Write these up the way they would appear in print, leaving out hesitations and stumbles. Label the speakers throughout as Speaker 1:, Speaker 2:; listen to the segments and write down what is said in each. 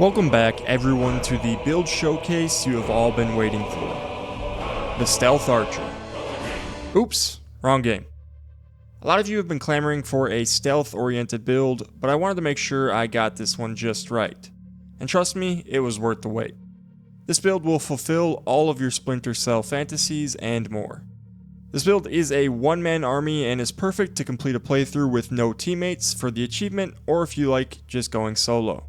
Speaker 1: Welcome back everyone to the build showcase you have all been waiting for. The Stealth Archer. Oops, wrong game. A lot of you have been clamoring for a stealth oriented build, but I wanted to make sure I got this one just right. And trust me, it was worth the wait. This build will fulfill all of your Splinter Cell fantasies and more. This build is a one-man army and is perfect to complete a playthrough with no teammates for the achievement, or if you like, just going solo.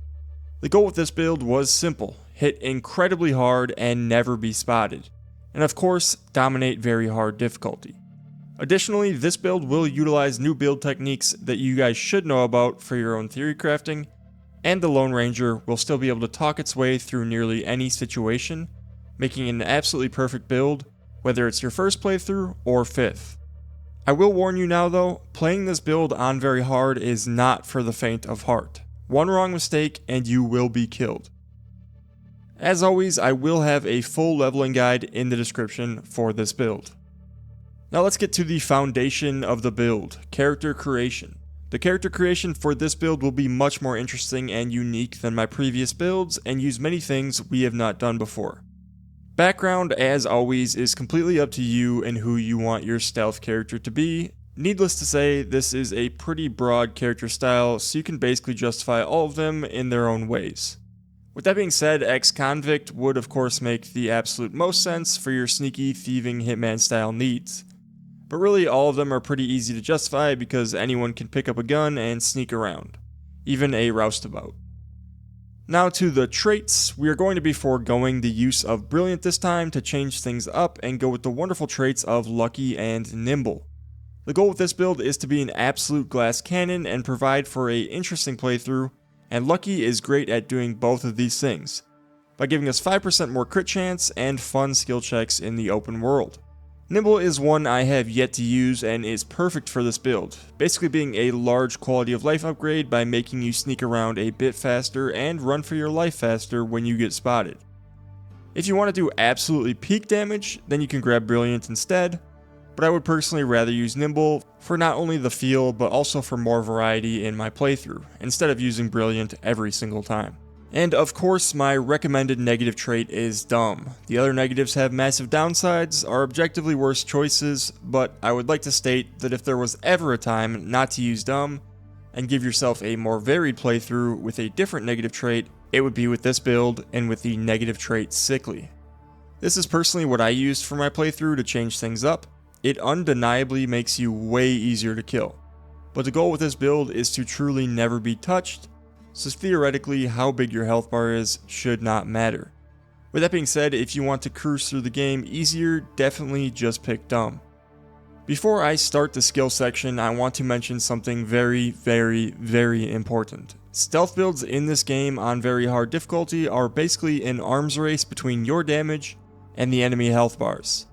Speaker 1: The goal with this build was simple: hit incredibly hard and never be spotted, and of course, dominate very hard difficulty. Additionally, this build will utilize new build techniques that you guys should know about for your own theory crafting, and the Lone Ranger will still be able to talk its way through nearly any situation, making it an absolutely perfect build, whether it's your first playthrough or fifth. I will warn you now though, playing this build on very hard is not for the faint of heart. One wrong mistake and you will be killed. As always, I will have a full leveling guide in the description for this build. Now let's get to the foundation of the build, character creation. The character creation for this build will be much more interesting and unique than my previous builds and use many things we have not done before. Background, as always, is completely up to you and who you want your stealth character to be. Needless to say, this is a pretty broad character style, so you can basically justify all of them in their own ways. With that being said, ex-convict would of course make the absolute most sense for your sneaky, thieving hitman style needs. But really all of them are pretty easy to justify because anyone can pick up a gun and sneak around, even a roustabout. Now to the traits, we are going to be foregoing the use of Brilliant this time to change things up and go with the wonderful traits of Lucky and Nimble. The goal with this build is to be an absolute glass cannon and provide for an interesting playthrough, and Lucky is great at doing both of these things, by giving us 5% more crit chance and fun skill checks in the open world. Nimble is one I have yet to use and is perfect for this build, basically being a large quality of life upgrade by making you sneak around a bit faster and run for your life faster when you get spotted. If you want to do absolutely peak damage, then you can grab Brilliant instead, but I would personally rather use Nimble for not only the feel but also for more variety in my playthrough, instead of using Brilliant every single time. And of course, my recommended negative trait is Dumb. The other negatives have massive downsides, are objectively worse choices, but I would like to state that if there was ever a time not to use Dumb, and give yourself a more varied playthrough with a different negative trait, it would be with this build and with the negative trait Sickly. This is personally what I used for my playthrough to change things up. It undeniably makes you way easier to kill, but the goal with this build is to truly never be touched, so theoretically how big your health bar is should not matter. With that being said, if you want to cruise through the game easier, definitely just pick Dumb. Before I start the skill section, I want to mention something very important. Stealth builds in this game on very hard difficulty are basically an arms race between your damage and the enemy health bars.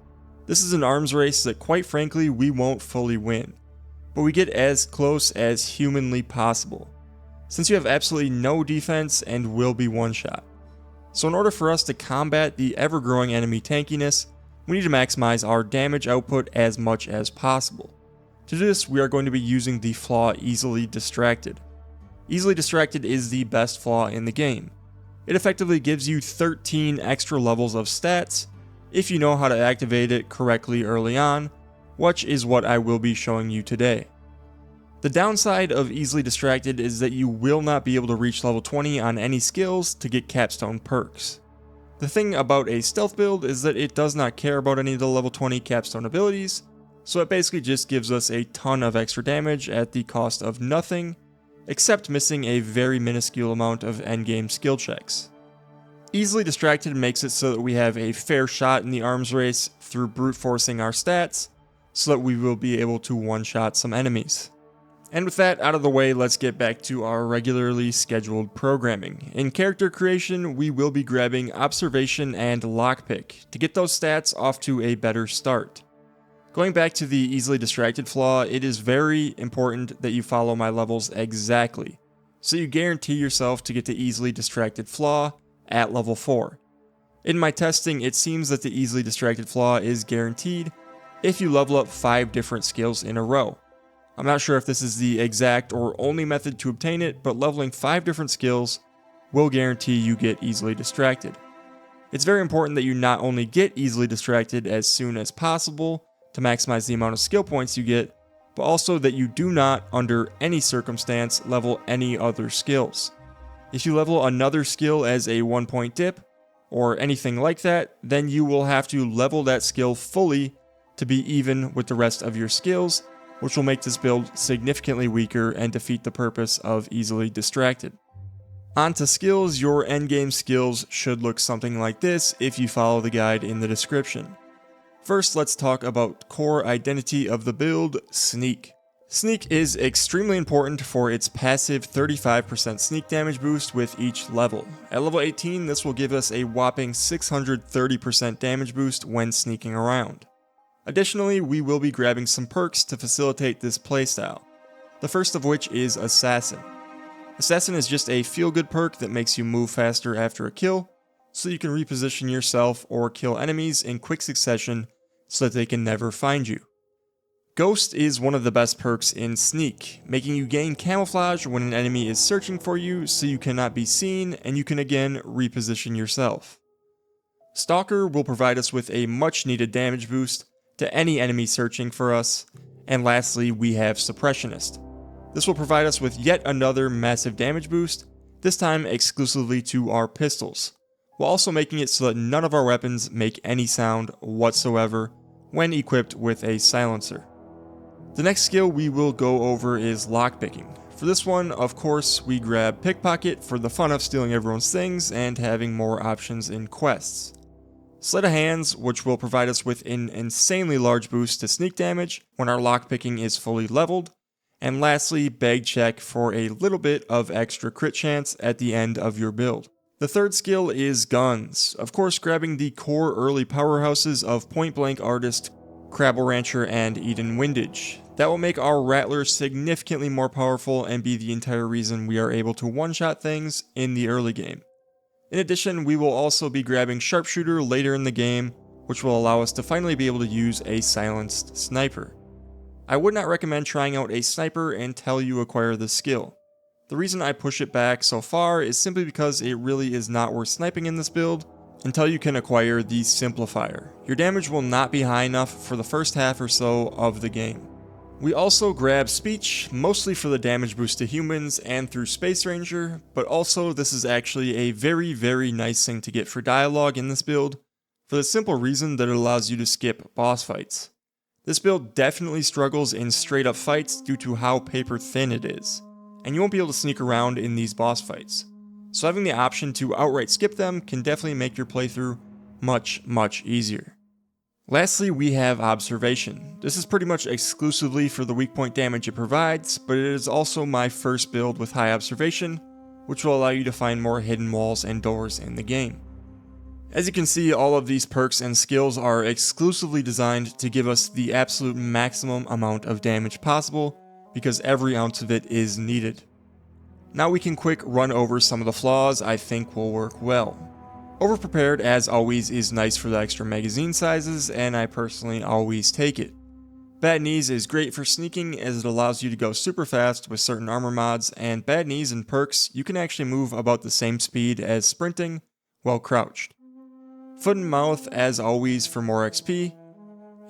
Speaker 1: This is an arms race that quite frankly we won't fully win, but we get as close as humanly possible, since you have absolutely no defense and will be one-shot. So in order for us to combat the ever-growing enemy tankiness, we need to maximize our damage output as much as possible. To do this, we are going to be using the flaw Easily Distracted. Easily Distracted is the best flaw in the game. It effectively gives you 13 extra levels of stats, if you know how to activate it correctly early on, which is what I will be showing you today. The downside of Easily Distracted is that you will not be able to reach level 20 on any skills to get capstone perks. The thing about a stealth build is that it does not care about any of the level 20 capstone abilities, so it basically just gives us a ton of extra damage at the cost of nothing, except missing a very minuscule amount of endgame skill checks. Easily Distracted makes it so that we have a fair shot in the arms race through brute forcing our stats, so that we will be able to one-shot some enemies. And with that out of the way, let's get back to our regularly scheduled programming. In character creation, we will be grabbing Observation and Lockpick to get those stats off to a better start. Going back to the Easily Distracted flaw, it is very important that you follow my levels exactly, so you guarantee yourself to get the Easily Distracted flaw at level 4. In my testing, it seems that the Easily Distracted flaw is guaranteed if you level up 5 different skills in a row. I'm not sure if this is the exact or only method to obtain it, but leveling 5 different skills will guarantee you get easily distracted. It's very important that you not only get easily distracted as soon as possible to maximize the amount of skill points you get, but also that you do not, under any circumstance, level any other skills. If you level another skill as a 1-point dip, or anything like that, then you will have to level that skill fully to be even with the rest of your skills, which will make this build significantly weaker and defeat the purpose of easily distracted. On to skills. Your endgame skills should look something like this if you follow the guide in the description. First, let's talk about core identity of the build, Sneak. Sneak is extremely important for its passive 35% sneak damage boost with each level. At level 18, this will give us a whopping 630% damage boost when sneaking around. Additionally, we will be grabbing some perks to facilitate this playstyle, the first of which is Assassin. Assassin is just a feel-good perk that makes you move faster after a kill, so you can reposition yourself or kill enemies in quick succession so that they can never find you. Ghost is one of the best perks in Sneak, making you gain camouflage when an enemy is searching for you so you cannot be seen and you can again reposition yourself. Stalker will provide us with a much needed damage boost to any enemy searching for us, and lastly we have Suppressionist. This will provide us with yet another massive damage boost, this time exclusively to our pistols, while also making it so that none of our weapons make any sound whatsoever when equipped with a silencer. The next skill we will go over is Lockpicking. For this one, of course, we grab Pickpocket for the fun of stealing everyone's things and having more options in quests. Sleight of Hands, which will provide us with an insanely large boost to sneak damage when our lockpicking is fully leveled. And lastly, Bag Check for a little bit of extra crit chance at the end of your build. The third skill is Guns. Of course, grabbing the core early powerhouses of Point Blank Artist, Crabble Rancher, and Eden Windage. That will make our Rattler significantly more powerful and be the entire reason we are able to one-shot things in the early game. In addition, we will also be grabbing Sharpshooter later in the game, which will allow us to finally be able to use a silenced sniper. I would not recommend trying out a sniper until you acquire this skill. The reason I push it back so far is simply because it really is not worth sniping in this build until you can acquire the Simplifier. Your damage will not be high enough for the first half or so of the game. We also grab Speech, mostly for the damage boost to humans and through Space Ranger, but also this is actually a very nice thing to get for dialogue in this build, for the simple reason that it allows you to skip boss fights. This build definitely struggles in straight up fights due to how paper thin it is, and you won't be able to sneak around in these boss fights. So having the option to outright skip them can definitely make your playthrough much easier. Lastly, we have Observation. This is pretty much exclusively for the weak point damage it provides, but it is also my first build with high observation, which will allow you to find more hidden walls and doors in the game. As you can see, all of these perks and skills are exclusively designed to give us the absolute maximum amount of damage possible, because every ounce of it is needed. Now we can quick run over some of the flaws I think will work well. Overprepared, as always, is nice for the extra magazine sizes, and I personally always take it. Bad Knees is great for sneaking as it allows you to go super fast with certain armor mods, and Bad Knees and perks you can actually move about the same speed as sprinting while crouched. Foot and Mouth, as always, for more XP,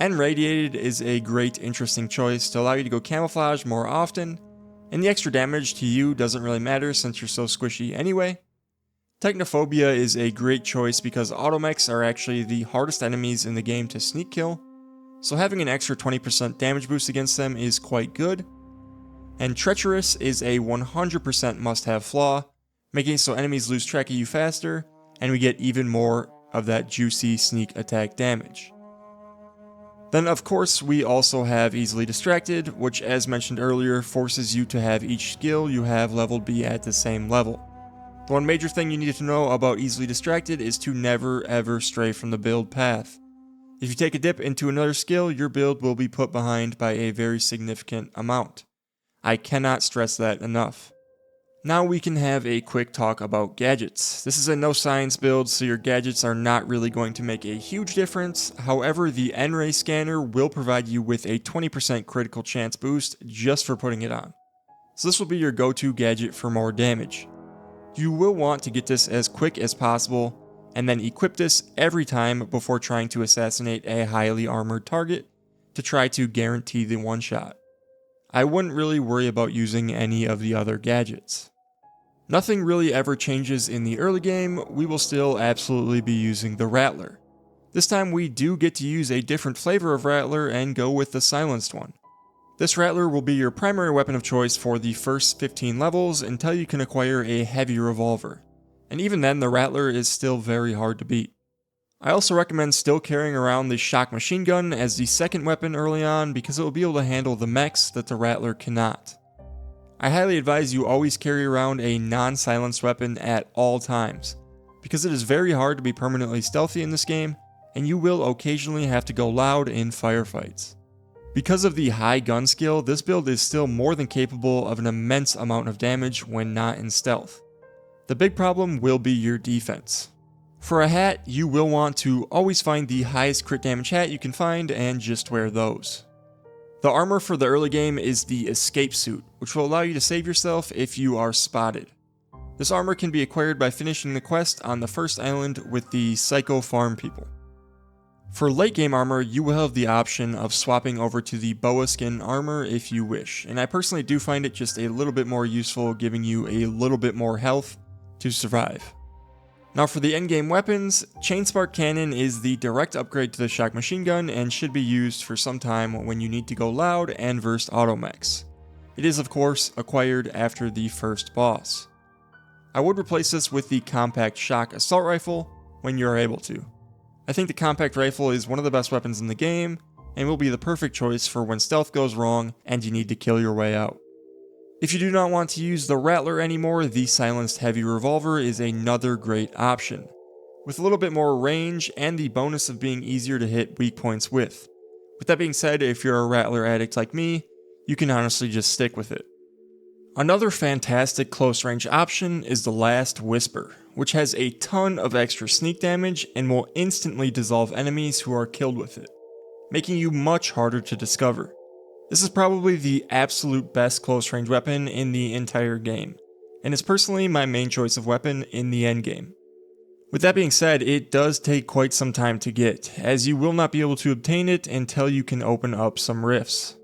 Speaker 1: and Radiated is a great interesting choice to allow you to go camouflage more often, and the extra damage to you doesn't really matter since you're so squishy anyway. Technophobia is a great choice because automechs are actually the hardest enemies in the game to sneak kill, so having an extra 20% damage boost against them is quite good. And Treacherous is a 100% must-have flaw, making it so enemies lose track of you faster, and we get even more of that juicy sneak attack damage. Then of course we also have Easily Distracted, which as mentioned earlier forces you to have each skill you have leveled be at the same level. The one major thing you need to know about Easily Distracted is to never ever stray from the build path. If you take a dip into another skill, your build will be put behind by a very significant amount. I cannot stress that enough. Now we can have a quick talk about gadgets. This is a no science build, so your gadgets are not really going to make a huge difference. However, the N-Ray scanner will provide you with a 20% critical chance boost just for putting it on. So this will be your go-to gadget for more damage. You will want to get this as quick as possible, and then equip this every time before trying to assassinate a highly armored target to try to guarantee the one shot. I wouldn't really worry about using any of the other gadgets. Nothing really ever changes in the early game, we will still absolutely be using the Rattler. This time we do get to use a different flavor of Rattler and go with the silenced one. This Rattler will be your primary weapon of choice for the first 15 levels until you can acquire a heavy revolver, and even then the Rattler is still very hard to beat. I also recommend still carrying around the shock machine gun as the second weapon early on because it will be able to handle the mechs that the Rattler cannot. I highly advise you always carry around a non-silenced weapon at all times, because it is very hard to be permanently stealthy in this game, and you will occasionally have to go loud in firefights. Because of the high gun skill, this build is still more than capable of an immense amount of damage when not in stealth. The big problem will be your defense. For a hat, you will want to always find the highest crit damage hat you can find and just wear those. The armor for the early game is the escape suit, which will allow you to save yourself if you are spotted. This armor can be acquired by finishing the quest on the first island with the Psycho Farm people. For late game armor, you will have the option of swapping over to the boa skin armor if you wish, and I personally do find it just a little bit more useful, giving you a little bit more health to survive. Now for the endgame weapons, Chainspark Cannon is the direct upgrade to the shock machine gun and should be used for some time when you need to go loud and verse automechs. It is of course acquired after the first boss. I would replace this with the compact shock assault rifle when you are able to. I think the compact rifle is one of the best weapons in the game and will be the perfect choice for when stealth goes wrong and you need to kill your way out. If you do not want to use the Rattler anymore, the silenced heavy revolver is another great option, with a little bit more range and the bonus of being easier to hit weak points with. With that being said, if you're a Rattler addict like me, you can honestly just stick with it. Another fantastic close range option is the Last Whisper, which has a ton of extra sneak damage and will instantly dissolve enemies who are killed with it, making you much harder to discover. This is probably the absolute best close range weapon in the entire game, and is personally my main choice of weapon in the endgame. With that being said, it does take quite some time to get, as you will not be able to obtain it until you can open up some rifts.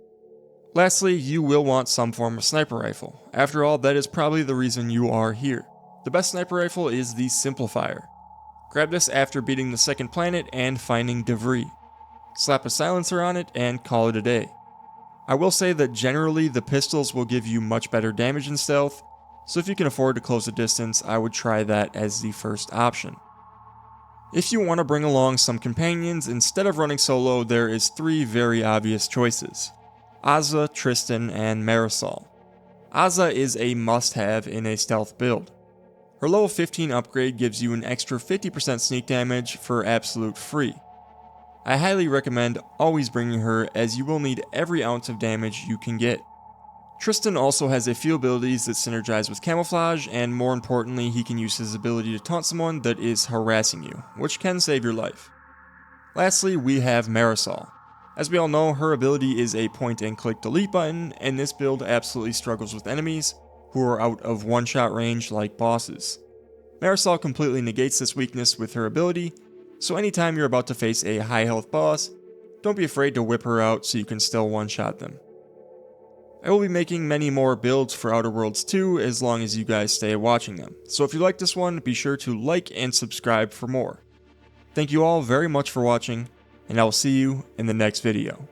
Speaker 1: Lastly, you will want some form of sniper rifle. After all, that is probably the reason you are here. The best sniper rifle is the Simplifier. Grab this after beating the second planet and finding Devry. Slap a silencer on it and call it a day. I will say that generally the pistols will give you much better damage and stealth, so if you can afford to close the distance, I would try that as the first option. If you want to bring along some companions instead of running solo, there is 3 very obvious choices: Azza, Tristan, and Marisol. Azza is a must-have in a stealth build. Her level 15 upgrade gives you an extra 50% sneak damage for absolute free. I highly recommend always bringing her, as you will need every ounce of damage you can get. Tristan also has a few abilities that synergize with camouflage, and more importantly, he can use his ability to taunt someone that is harassing you, which can save your life. Lastly, we have Marisol. As we all know, her ability is a point and click delete button, and this build absolutely struggles with enemies who are out of one-shot range like bosses. Marisol completely negates this weakness with her ability, so anytime you're about to face a high health boss, don't be afraid to whip her out so you can still one-shot them. I will be making many more builds for Outer Worlds 2 as long as you guys stay watching them, so if you like this one, be sure to like and subscribe for more. Thank you all very much for watching, and I will see you in the next video.